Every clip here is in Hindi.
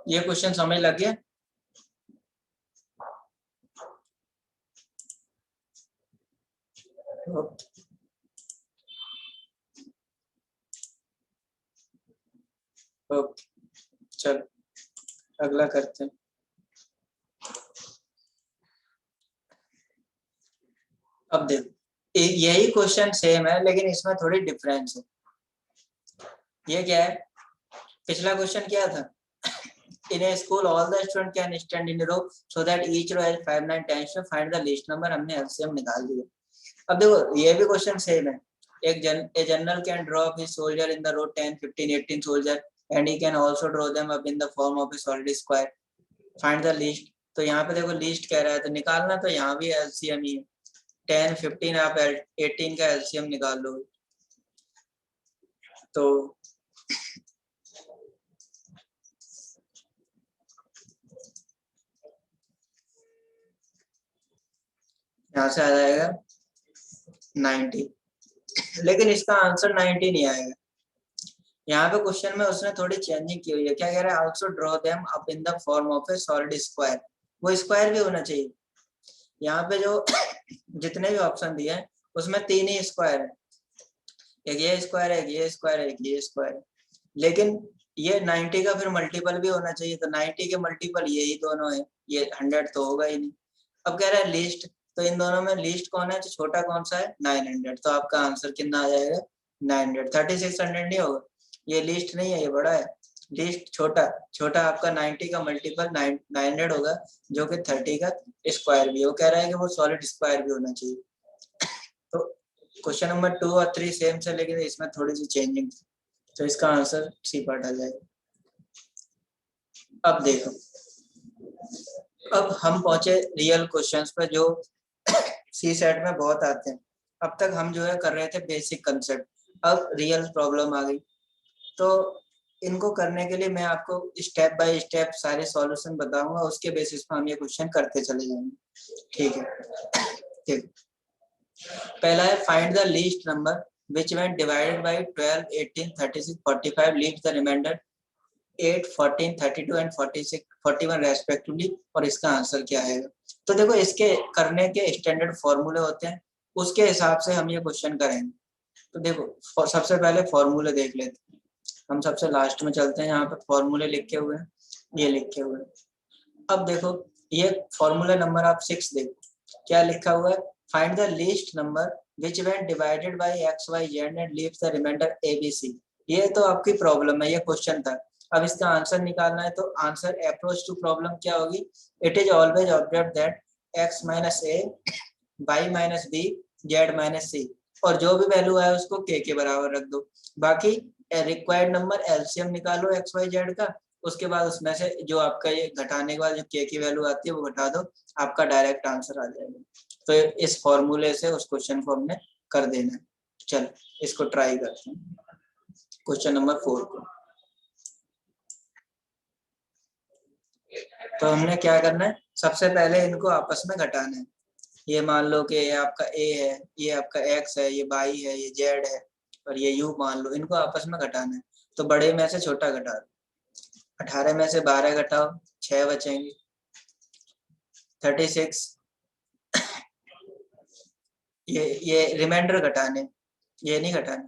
ये क्वेश्चन समझ लग गया? ओके, चल अगला करते हैं। अब देखो, यही क्वेश्चन सेम है लेकिन इसमें थोड़ी डिफरेंस है। ये क्या है? पिछला क्वेश्चन क्या था? In a school, all the student can stand in a row so that each row has 5, 9, 10 to find the least number। हमने एलसीएम निकाल दिया। अब देखो ये भी क्वेश्चन सेम है। A general can draw his soldier in the row 10, 15, 18 soldier and he can also draw them up in the form of a solid square। Find the least। तो यहाँ पे देखो लीस्ट कह रहा है तो निकालना तो यहाँ भी एलसीएम ही है। 10, 15 आप 18 का एलसीएम निकाल लो। तो यहाँ से आ जाएगा 90, लेकिन इसका आंसर 90 नहीं आएगा। यहाँ पे क्वेश्चन में उसने थोड़ी चेंजिंग की हुई है। क्या कह रहा है? Also draw them up in the form of A solid square. वो स्क्वायर भी होना चाहिए। यहाँ पे जो जितने भी ऑप्शन दिए हैं उसमें 3 ही स्क्वायर है। एक ये स्क्वायर है, एक ये स्क्वायर है, एक ये स्क्वायर है। लेकिन ये 90 का फिर मल्टीपल भी होना चाहिए। तो 90 के मल्टीपल यही दोनों है, ये 100 तो होगा ही नहीं। अब कह रहा है लीस्ट, तो इन दोनों में लीस्ट कौन है? तो छोटा कौन सा है? 900। तो आपका आंसर कितना आ जाएगा? 900। 3600 नहीं होगा, ये लीस्ट नहीं है, ये बड़ा है। लीस्ट छोटा आपका 90 का मल्टीपल 900 होगा, जो कि 30 का स्क्वायर भी। वो कह रहा है कि वो सॉलिड स्क्वायर भी होना चाहिए। तो क्वेश्चन नंबर 2 और 3 सेम से, लेकिन इसमें थोड़ी सी चेंजिंग थी। तो इसका आंसर सी पार्ट आ जाएगा। अब देखो, अब हम पहुंचे रियल क्वेश्चंस पे जो सी सेट में बहुत आते हैं। अब तक हम जो है कर रहे थे बेसिक कंसेप्ट, अब रियल प्रॉब्लम आ गई। तो इनको करने के लिए मैं आपको स्टेप बाय स्टेप सारे सॉल्यूशन बताऊंगा, उसके बेसिस पर हम ये क्वेश्चन करते चले जाएंगे। ठीक है? ठीक। पहला है find the least number which when divided by 12, 18, 36, 45 leaves the remainder 8, 14, 32 and 46, 41 respectively. और इसका आंसर क्या आएगा? तो देखो इसके करने के स्टैंडर्ड फॉर्मूले होते हैं, उसके हिसाब से हम ये क्वेश्चन करेंगे। तो देखो सबसे पहले फॉर्मूले देख लेते हैं। हम सबसे लास्ट में चलते हैं, यहाँ पे फॉर्मूले लिखे हुए हैं, ये लिखे हुए हैं। अब देखो ये फॉर्मूला नंबर आप 6 देखो, क्या लिखा हुआ है? Find the least number which when divided by x, y, z and leaves the remainder a, b, c। ये तो आपकी प्रॉब्लम है, ये क्वेश्चन था। अब इसका आंसर निकालना है, तो आंसर अप्रोच टू प्रॉब्लम क्या होगी? It is always observe that x minus A, y minus B, z minus C, और जो भी वैल्यू है उसको k के बराबर रख दो। बाकी रिक्वायर्ड नंबर एलसीएम निकालो x, y, z का, उसके बाद उसमें से जो आपका ये घटाने के बाद जो k की वैल्यू आती है वो घटा दो, आपका डायरेक्ट आंसर आ जाएगा। तो इस फॉर्मूले से उस क्वेश्चन को हमने कर देना है। चल इसको ट्राई करते हैं, क्वेश्चन नंबर 4 को। तो हमने क्या करना है? सबसे पहले इनको आपस में घटाना है। ये मान लो कि ये आपका a है, ये आपका x है, ये y है, ये z है और ये u मान लो। इनको आपस में घटाना है, तो बड़े में से छोटा घटा दो। 18 में से 12 घटाओ, 6 बचेंगे। 36, ये रिमाइंडर घटाने, ये नहीं घटाने,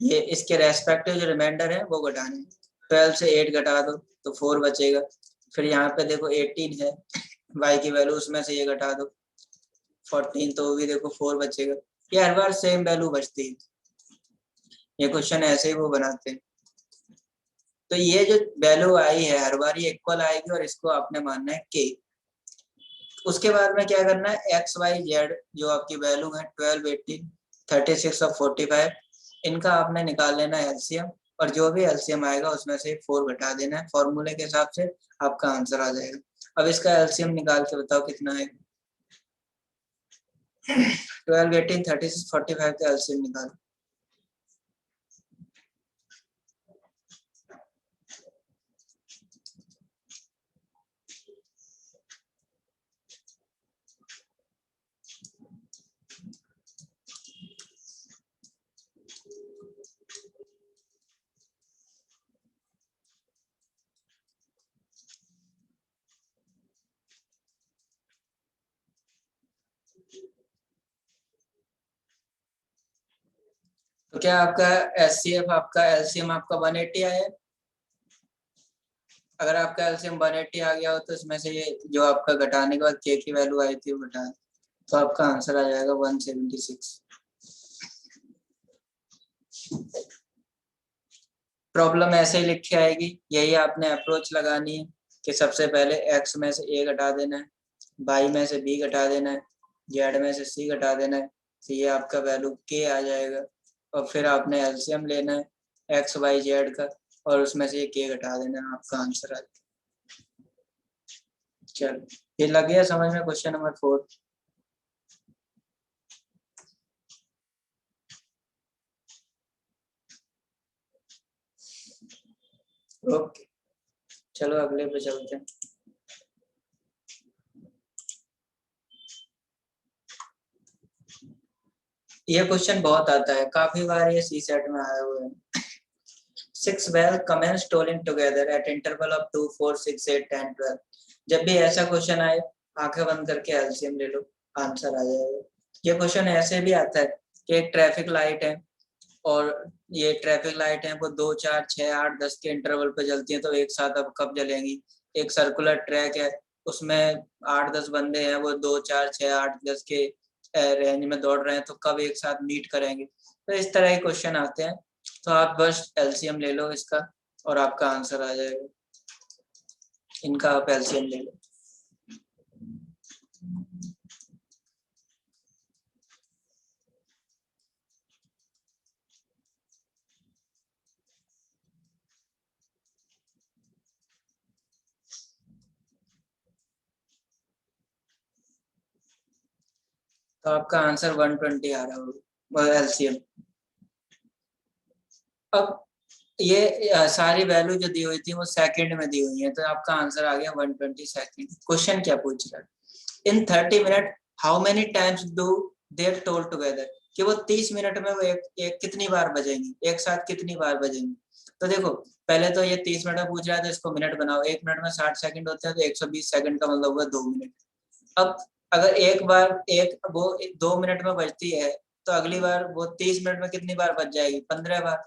ये इसके रेस्पेक्टिव जो रिमाइंडर है वो घटाने। 12 से 8 घटा दो तो 4 बचेगा। फिर यहाँ पे देखो 18 है, y की वैल्यू, उसमें से ये घटा दो 14, तो भी देखो 4 बचेगा। ये हर बार सेम वैल्यू बचती है, ये क्वेश्चन ऐसे ही वो बनाते हैं। तो ये जो वैल्यू आई है हर बार ये इक्वल आएगी और इसको आपने मानना है k। उसके बाद में क्या करना है? x, y, z जो आपकी वैल्यू है 12, 18, 36 और 45, इनका आपने निकाल लेना है एलसीएम, और जो भी एलसीएम आएगा उसमें से 4 घटा देना है। फॉर्मूले के हिसाब से आपका आंसर आ जाएगा। अब इसका एलसीएम निकाल के बताओ कितना है? 12, 18, 36, 45 का एलसीएम निकालो। तो क्या आपका एचसीएफ आपका एलसीएम आपका 180 आया है? अगर आपका एलसीएम 180 आ गया हो तो इसमें से ये जो आपका घटाने के बाद के की वैल्यू आई थी वो घटा, तो आपका आंसर आ जाएगा 176। प्रॉब्लम ऐसे ही लिख के आएगी, यही आपने अप्रोच लगानी है कि सबसे पहले एक्स में से ए घटा देना है, वाई में से बी घटा देना है, जेड में से सी घटा देना है, तो ये आपका वैल्यू के आ जाएगा। और फिर आपने एलसीएम लेना है एक्स वाई जेड का और उसमें से ये के घटा देना है, आपका आंसर आ जाएगा। चलो ये लग गया समझ में क्वेश्चन नंबर 4। ओके चलो अगले पे चलते हैं। ये क्वेश्चन बहुत आता है, काफी बार ये सी सेट में आए हुए हैं। 6 well commence tolling together at interval of 2, 4, 6, 8, 10, 12। जब भी ऐसा क्वेश्चन आए आंखें बंद करके एलसीएम ले लो, आंसर आ जाएगा। ये क्वेश्चन ऐसे भी आता है कि एक ट्रैफिक लाइट है और ये ट्रैफिक लाइट है वो 2, 4, 6, 8, 10 के इंटरवल पे जलती है, तो एक साथ अब कब जलेंगी। एक सर्कुलर ट्रैक है उसमें 8-10 बंदे हैं, वो 2, 4, 6, 8, 10 के रेंज में दौड़ रहे हैं, तो कब एक साथ मीट करेंगे। तो इस तरह के क्वेश्चन आते हैं, तो आप बस एलसीएम ले लो इसका और आपका आंसर आ जाएगा। इनका आप एलसीएम ले लो। तो आपका आंसर 120 आ रहा होगा एलसीएम। अब ये सारी वैल्यू जो दी हुई थी वो सेकंड में दी हुई है, तो आपका आंसर आ गया 120 सेकंड। क्वेश्चन क्या पूछ रहा है, इन 30 minute how many times do they toll together, कि वो 30 मिनट में वो एक कितनी बार बजेंगी, एक साथ कितनी बार बजेंगी। तो देखो पहले तो ये 30 मिनट में पूछ रहा है, तो इसको मिनट बनाओ, 1 मिनट में 60 सेकंड होते हैं, तो 120 सेकंड का मतलब हुआ 2 मिनट। अब अगर एक बार एक वो 2 मिनट में बजती है, तो अगली बार वो 30 मिनट में कितनी बार बज जाएगी, 15 बार।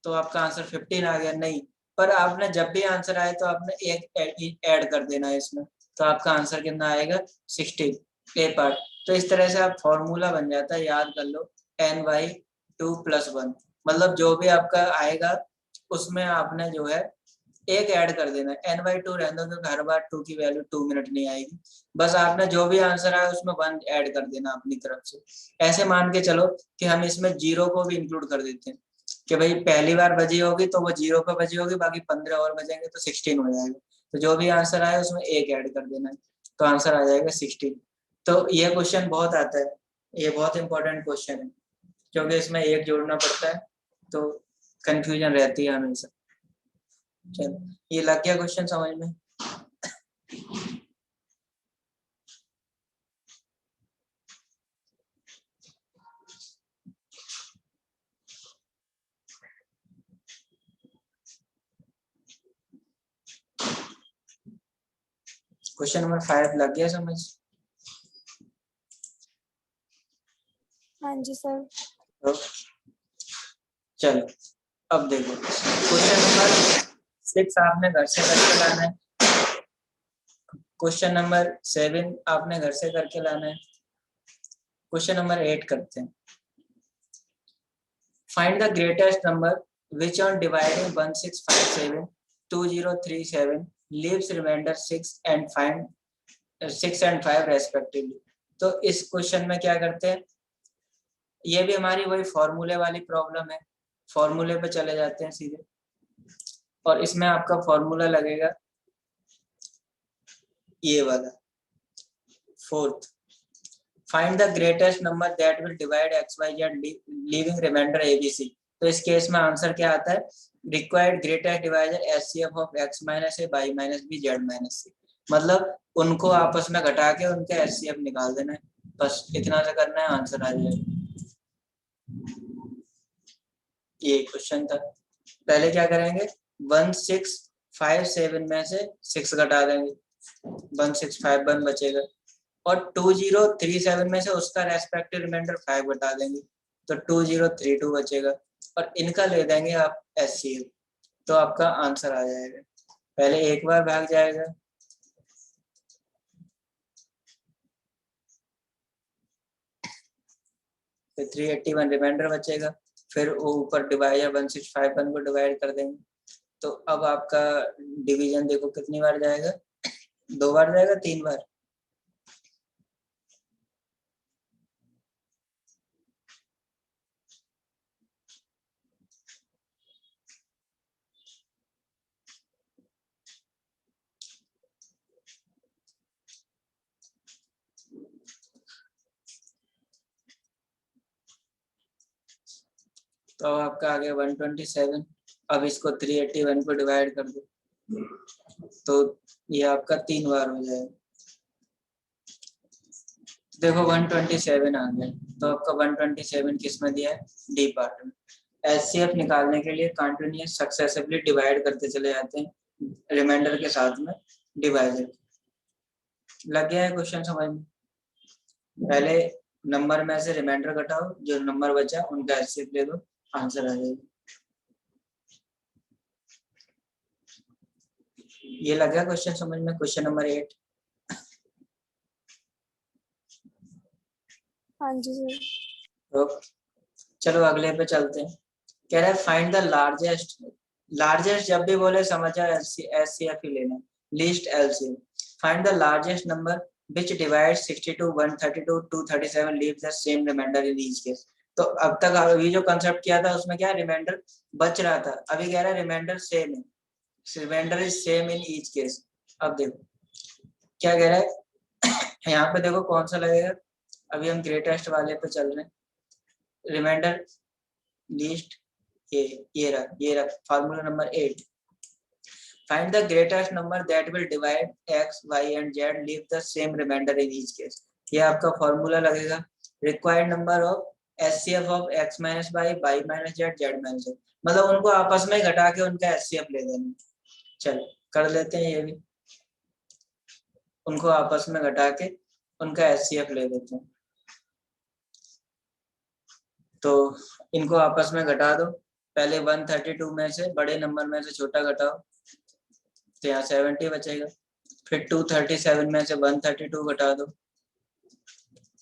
तो आपका आंसर 15 आ गया। नहीं, पर आपने जब भी आंसर आए तो आपने एक ऐड कर देना है इसमें, तो आपका आंसर कितना आएगा 16 ए पार्ट। तो इस तरह से आप फॉर्मूला बन जाता है, याद कर लो, n/2+1, मतलब जो भी आपका आएगा उसमें आपने जो है एक ऐड कर देना है। n/2 रहने दो क्योंकि हर बार 2 की वैल्यू 2 मिनट नहीं आएगी, बस आपने जो भी आंसर आया उसमें 1 ऐड कर देना अपनी तरफ से। ऐसे मान के चलो कि हम इसमें 0 को भी इंक्लूड कर देते हैं कि भाई पहली बार बजी होगी तो वो 0 पे बजी होगी, बाकी 15 और बजेंगे तो 16 हो जाएगा। तो जो भी आंसर आए उसमें एक ऐड कर देना है, तो आंसर आ जाएगा 16। तो ये क्वेश्चन बहुत आता है, ये बहुत इंपॉर्टेंट क्वेश्चन है क्योंकि इसमें एक जोड़ना पड़ता है, तो कंफ्यूजन रहती है हमेशा। चलो ये लग गया क्वेश्चन समझ में। क्वेश्चन नंबर 5 लग गया समझ। हाँ जी सर। तो चलो अब देखो क्वेश्चन नंबर 6 आपने घर से करके लाना है, क्वेश्चन नंबर 7 आपने घर से करके लाना है, क्वेश्चन नंबर 8 करते हैं। Find the greatest number which on dividing 1657 2037 leaves remainder 6 and find 6 and 5 respectively. तो इस क्वेश्चन में क्या करते हैं, ये भी हमारी वही फॉर्मूले वाली प्रॉब्लम है, फॉर्मूले पे चले जाते हैं सीधे, और इसमें आपका फॉर्मूला लगेगा ये वाला 4th, find the greatest number that will divide XYZ leaving remainder ABC। तो इस केस में आंसर क्या आता है, required greatest divisor HCF of X - A Y - B Z - C, मतलब उनको आपस में घटा के उनका HCF निकाल देना है, बस इतना सा करना है, आंसर आ जाएगा। ये क्वेश्चन था। पहले क्या करेंगे, 1657 में से 6 घटा देंगे, 1651 बचेगा, और 2037 में से उसका रेस्पेक्टिव रिमाइंडर 5 घटा देंगे, तो 2032 बचेगा और इनका ले देंगे आप HCF, तो आपका आंसर आ जाएगा। पहले एक बार भाग जाएगा, फिर 381 रिमाइंडर बचेगा, फिर वो ऊपर डिवाइड 1651 को डिवाइड कर देंगे। तो अब आपका डिवीजन देखो कितनी बार जाएगा, 2 बार जाएगा, 3 बार। तो अब आपका आ गया 127। अब इसको 381 को डिवाइड कर दो, तो ये आपका 3 बार हो जाएगा। देखो 127 आ गया, तो आपका 127 किस में दिया है, डी पार्ट में। HCF निकालने के लिए कंटिन्यूअस सक्सेसिवली डिवाइड करते चले जाते हैं रिमाइंडर के साथ में डिवाइजर। लग गया है क्वेश्चन समझ में? पहले नंबर में से रिमाइंडर घटाओ, जो नंबर बचा उनका HCF ले दो, आंसर आ जाएगा। ये लग गया क्वेश्चन समझ में? Question number 8। हाँ जी सर। तो चलो अगले पे चलते हैं। कह रहा है फाइंड द लार्जेस्ट जब भी बोले समझा HCF ही लेना, least LCM। Find the largest number which divides 62, 132, 237 leaves the same remainder in each case। तो अब तक अभी जो कंसेप्ट किया था उसमें क्या रिमाइंडर बच रहा था, अभी कह रहा है रिमाइंडर सेम है, remainder is same in each case. अब देखो क्या कह रहा है, यहाँ पे देखो कौन सा लगेगा। अभी हम ग्रेटेस्ट वाले पे चल रहे हैं, रिमाइंडर लीस्ट ये रहा formula number 8। Find the greatest number that will divide x, y and z, leave the same remainder in each case। ये आपका फॉर्मूला लगेगा, required number of HCF of x minus y, y minus z, z minus z। मतलब उनको आपस में घटा के उनका HCF ले देना। चलो कर लेते हैं ये भी, उनको आपस में घटा के उनका HCF ले देते हैं। तो इनको आपस में घटा दो, पहले 132 में से बड़े नंबर में से छोटा घटाओ, तो यहाँ 70 बचेगा। फिर 237 में से 132 घटा दो,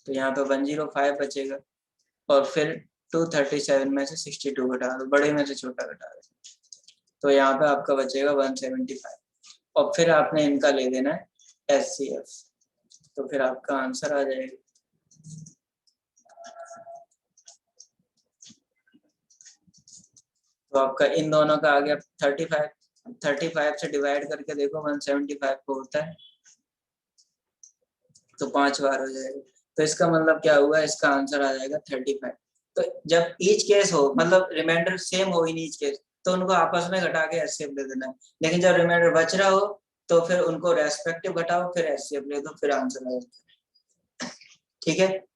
तो यहाँ पे 105 बचेगा। और फिर 237 में से 62 घटा दो, बड़े में से छोटा घटा दो, तो यहाँ पे आपका बचेगा 175। और फिर आपने इनका ले देना है HCF, तो फिर आपका आंसर आ जाएगा। तो आपका इन दोनों का आ गया 35। 35 से डिवाइड करके देखो 175 को होता है, तो 5 बार हो जाएगा। तो इसका मतलब क्या हुआ, इसका आंसर आ जाएगा 35। तो जब ईच केस हो, मतलब रिमाइंडर सेम हो इन ईच केस, तो उनको आपस में घटा के HCF दे देना है। लेकिन जब रिमाइंडर बच रहा हो तो फिर उनको रेस्पेक्टिव घटाओ, फिर HCF ले दो, फिर आंसर आ जाएगा। ठीक है,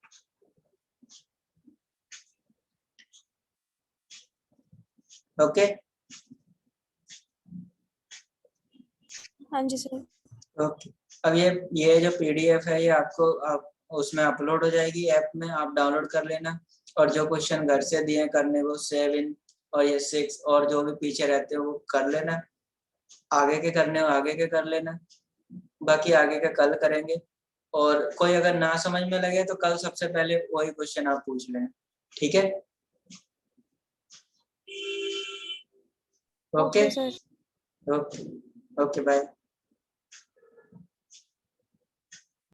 ओके। हाँ जी सर। ओके, अब ये जो PDF है ये आपको आप उसमें अपलोड हो जाएगी, ऐप में आप डाउनलोड कर लेना। और जो क्वेश्चन घर से दिए करने वो 7 और ये 6 और जो भी पीछे रहते हो वो कर लेना। आगे के करने हो आगे के कर लेना, बाकी आगे के कल करेंगे। और कोई अगर ना समझ में लगे तो कल सबसे पहले वही क्वेश्चन आप पूछ लें। ठीक है, okay sir. Okay okay bye.